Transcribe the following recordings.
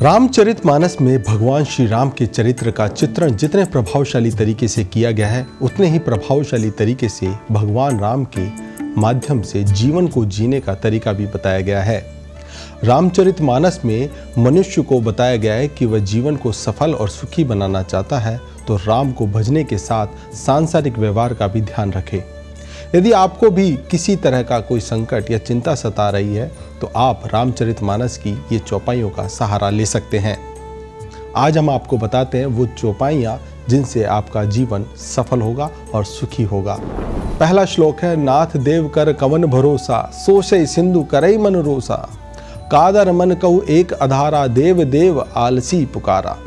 रामचरितमानस में भगवान श्री राम के चरित्र का चित्रण जितने प्रभावशाली तरीके से किया गया है, उतने ही प्रभावशाली तरीके से भगवान राम के माध्यम से जीवन को जीने का तरीका भी बताया गया है। रामचरितमानस में मनुष्य को बताया गया है कि वह जीवन को सफल और सुखी बनाना चाहता है तो राम को भजने के साथ सांसारिक व्यवहार का भी ध्यान रखे। यदि आपको भी किसी तरह का कोई संकट या चिंता सता रही है तो आप रामचरितमानस की ये चौपाइयों का सहारा ले सकते हैं। आज हम आपको बताते हैं वो चौपाइयाँ जिनसे आपका जीवन सफल होगा और सुखी होगा। पहला श्लोक है, नाथ देव कर कवन भरोसा, सोशय सिंधु करई मन रोसा, कादर मन कहु एक अधारा, देव देव आलसी पुकारा।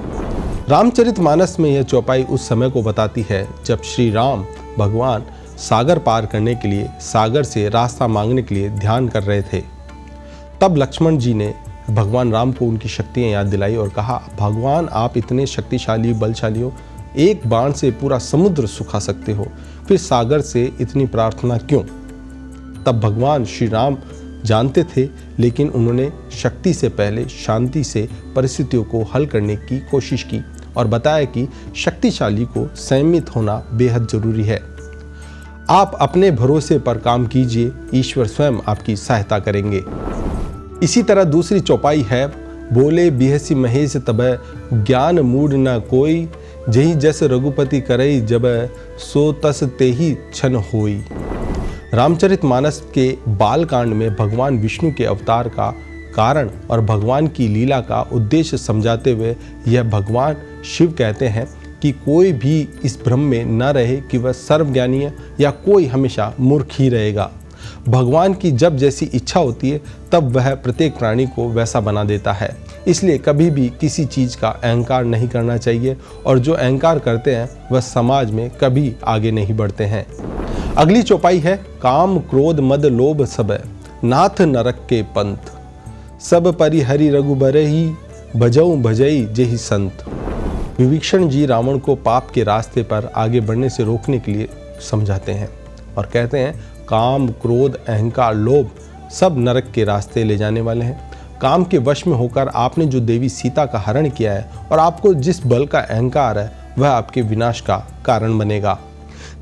रामचरितमानस में यह चौपाई उस समय को बताती है जब श्री राम भगवान सागर पार करने के लिए सागर से रास्ता मांगने के लिए ध्यान कर रहे थे। तब लक्ष्मण जी ने भगवान राम को उनकी शक्तियाँ याद दिलाई और कहा, भगवान आप इतने शक्तिशाली बलशाली हो, एक बाण से पूरा समुद्र सुखा सकते हो, फिर सागर से इतनी प्रार्थना क्यों? तब भगवान श्री राम जानते थे, लेकिन उन्होंने शक्ति से पहले शांति से परिस्थितियों को हल करने की कोशिश की और बताया कि शक्तिशाली को संयमित होना बेहद जरूरी है। आप अपने भरोसे पर काम कीजिए, ईश्वर स्वयं आपकी सहायता करेंगे। इसी तरह दूसरी चौपाई है, बोले बिहसी महेश तबे, ज्ञान मूड न कोई, जही जस रघुपति करई जब, सो तस तेहि क्षण होई। रामचरितमानस के बालकांड में भगवान विष्णु के अवतार का कारण और भगवान की लीला का उद्देश्य समझाते हुए यह भगवान शिव कहते हैं कि कोई भी इस भ्रम में न रहे कि वह सर्वज्ञानी है या कोई हमेशा मूर्ख ही रहेगा। भगवान की जब जैसी इच्छा होती है तब वह प्रत्येक प्राणी को वैसा बना देता है। इसलिए कभी भी किसी चीज़ का अहंकार नहीं करना चाहिए और जो अहंकार करते हैं वह समाज में कभी आगे नहीं बढ़ते हैं। अगली चौपाई है, काम क्रोध मद लोभ सब, नाथ नरक के पंथ, सब परिहरि रघुबरहि, भजऊ भजई जेहि संत। विभीषण जी रावण को पाप के रास्ते पर आगे बढ़ने से रोकने के लिए समझाते हैं और कहते हैं, काम क्रोध अहंकार लोभ सब नरक के रास्ते ले जाने वाले हैं। काम के वश में होकर आपने जो देवी सीता का हरण किया है और आपको जिस बल का अहंकार है वह आपके विनाश का कारण बनेगा।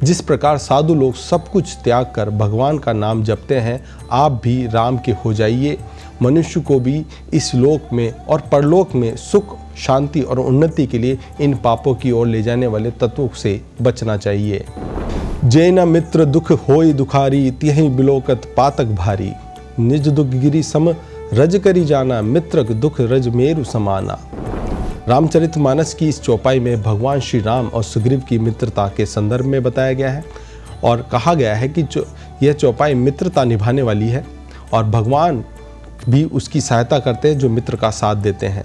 जिस प्रकार साधु लोग सब कुछ त्याग कर भगवान का नाम जपते हैं, आप भी राम के हो जाइए। मनुष्य को भी इस लोक में और परलोक में सुख शांति और उन्नति के लिए इन पापों की ओर ले जाने वाले तत्वों से बचना चाहिए। जैन मित्र दुख होई दुखारी, तिहि बिलोकत पातक भारी, निज दुख गिरी सम रज करी जाना, मित्र दुख रज मेरु समाना। रामचरितमानस की इस चौपाई में भगवान श्री राम और सुग्रीव की मित्रता के संदर्भ में बताया गया है और कहा गया है कि यह चौपाई मित्रता निभाने वाली है और भगवान भी उसकी सहायता करते हैं जो मित्र का साथ देते हैं।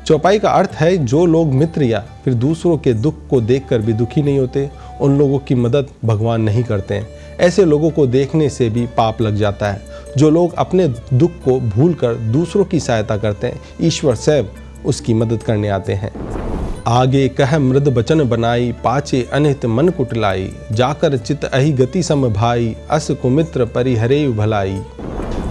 चौपाई का अर्थ है, जो लोग मित्र या फिर दूसरों के दुख को देखकर भी दुखी नहीं होते, उन लोगों की मदद भगवान नहीं करते हैं। ऐसे लोगों को देखने से भी पाप लग जाता है। जो लोग अपने दुख को भूलकर दूसरों की सहायता करते हैं, ईश्वर स्वयं उसकी मदद करने आते हैं। आगे कह मृद बचन बनाई, पाचे अनित मन कुटलाई, जाकर चित अहि गति सम भाई, अस कुमित्र परिहरे भलाई।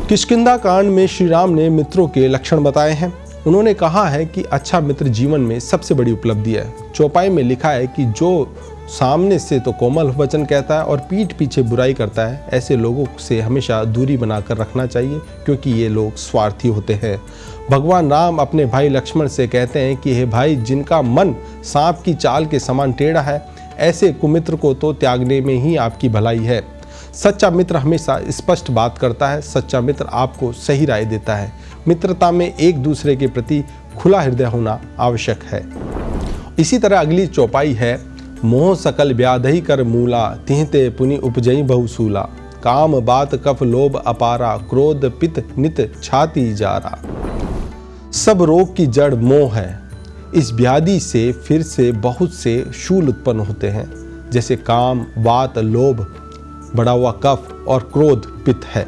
किष्किंधा कांड में श्री राम ने मित्रों के लक्षण बताए हैं। उन्होंने कहा है कि अच्छा मित्र जीवन में सबसे बड़ी उपलब्धि है। चौपाई में लिखा है कि जो सामने से तो कोमल वचन कहता है और पीठ पीछे बुराई करता है, ऐसे लोगों से हमेशा दूरी बनाकर रखना चाहिए क्योंकि ये लोग स्वार्थी होते हैं। भगवान राम अपने भाई लक्ष्मण से कहते हैं कि हे भाई, जिनका मन सांप की चाल के समान टेढ़ा है, ऐसे कुमित्र को तो त्यागने में ही आपकी भलाई है। सच्चा मित्र हमेशा स्पष्ट बात करता है। सच्चा मित्र आपको सही राय देता है। मित्रता में एक दूसरे के प्रति खुला हृदय होना आवश्यक है। इसी तरह अगली चौपाई है, मोह सकल व्याधि कर मूला, तिहते पुनि उपजई बहुसूला, काम बात कफ लोभ अपारा, क्रोध पित नित छाती जारा। सब रोग की जड़ मोह है। इस व्याधि से फिर से बहुत से शूल उत्पन्न होते हैं, जैसे काम वात लोभ बढ़ा हुआ कफ और क्रोध पित्त है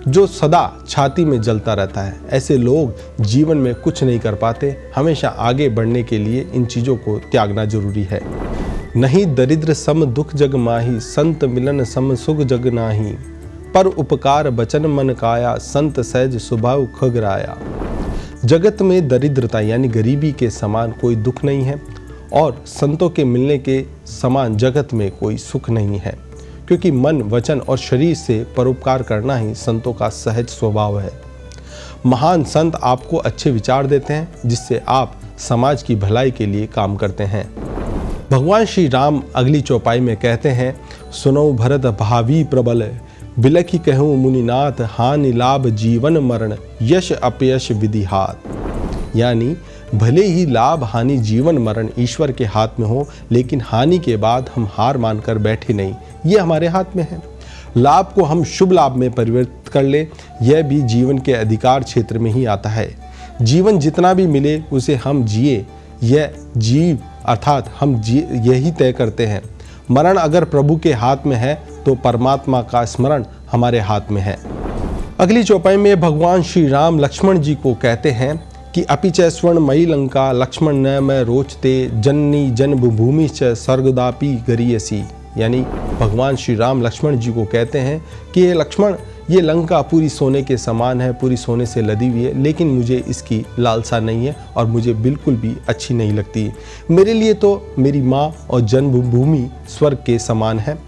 जो सदा छाती में जलता रहता है। ऐसे लोग जीवन में कुछ नहीं कर पाते। हमेशा आगे बढ़ने के लिए इन चीज़ों को त्यागना जरूरी है। नहीं दरिद्र सम दुख जग माही, संत मिलन सम सुख जग नाही, पर उपकार बचन मन काया, संत सहज स्वभाव खगराया। जगत में दरिद्रता यानी गरीबी के समान कोई दुख नहीं है और संतों के मिलने के समान जगत में कोई सुख नहीं है, क्योंकि मन, वचन और शरीर से परोपकार करना ही संतों का सहज स्वभाव है। महान संत आपको अच्छे विचार देते हैं, जिससे आप समाज की भलाई के लिए काम करते हैं। भगवान श्री राम अगली चौपाई में कहते हैं, सुनो भरत भावी प्रबल, बिलखि कहूँ मुनिनाथ, हानि लाभ जीवन मरण, यश अपयश विधि हाथ। यानी भले ही लाभ हानि जीवन मरण ईश्वर के हाथ में हो, लेकिन हानि के बाद हम हार मानकर बैठे नहीं, ये हमारे हाथ में है। लाभ को हम शुभ लाभ में परिवर्तित कर ले, यह भी जीवन के अधिकार क्षेत्र में ही आता है। जीवन जितना भी मिले उसे हम जिए, यह जीव अर्थात हम यही तय करते हैं। मरण अगर प्रभु के हाथ में है तो परमात्मा का स्मरण हमारे हाथ में है। अगली चौपाई में भगवान श्री राम लक्ष्मण जी को कहते हैं कि अपि च स्वर्णमयी लंका, लक्ष्मण न मैं रोचते, जननी जन्मभूमि च स्वर्गदापि गरीयसी। यानी भगवान श्री राम लक्ष्मण जी को कहते हैं कि ये लक्ष्मण, ये लंका पूरी सोने के समान है, पूरी सोने से लदी हुई है, लेकिन मुझे इसकी लालसा नहीं है और मुझे बिल्कुल भी अच्छी नहीं लगती। मेरे लिए तो मेरी माँ और जन्मभूमि स्वर्ग के समान है।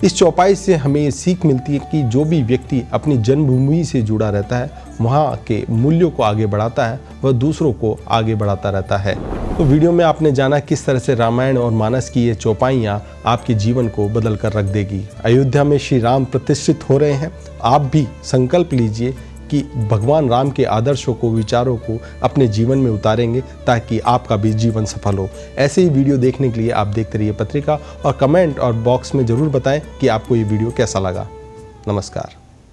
इस चौपाई से हमें ये सीख मिलती है कि जो भी व्यक्ति अपनी जन्मभूमि से जुड़ा रहता है, वहाँ के मूल्यों को आगे बढ़ाता है, वह दूसरों को आगे बढ़ाता रहता है। तो वीडियो में आपने जाना किस तरह से रामायण और मानस की ये चौपाइयाँ आपके जीवन को बदल कर रख देगी। अयोध्या में श्री राम प्रतिष्ठित हो रहे हैं। आप भी संकल्प लीजिए कि भगवान राम के आदर्शों को, विचारों को अपने जीवन में उतारेंगे, ताकि आपका भी जीवन सफल हो। ऐसे ही वीडियो देखने के लिए आप देखते रहिए पत्रिका और कमेंट और बॉक्स में ज़रूर बताएं कि आपको ये वीडियो कैसा लगा। नमस्कार।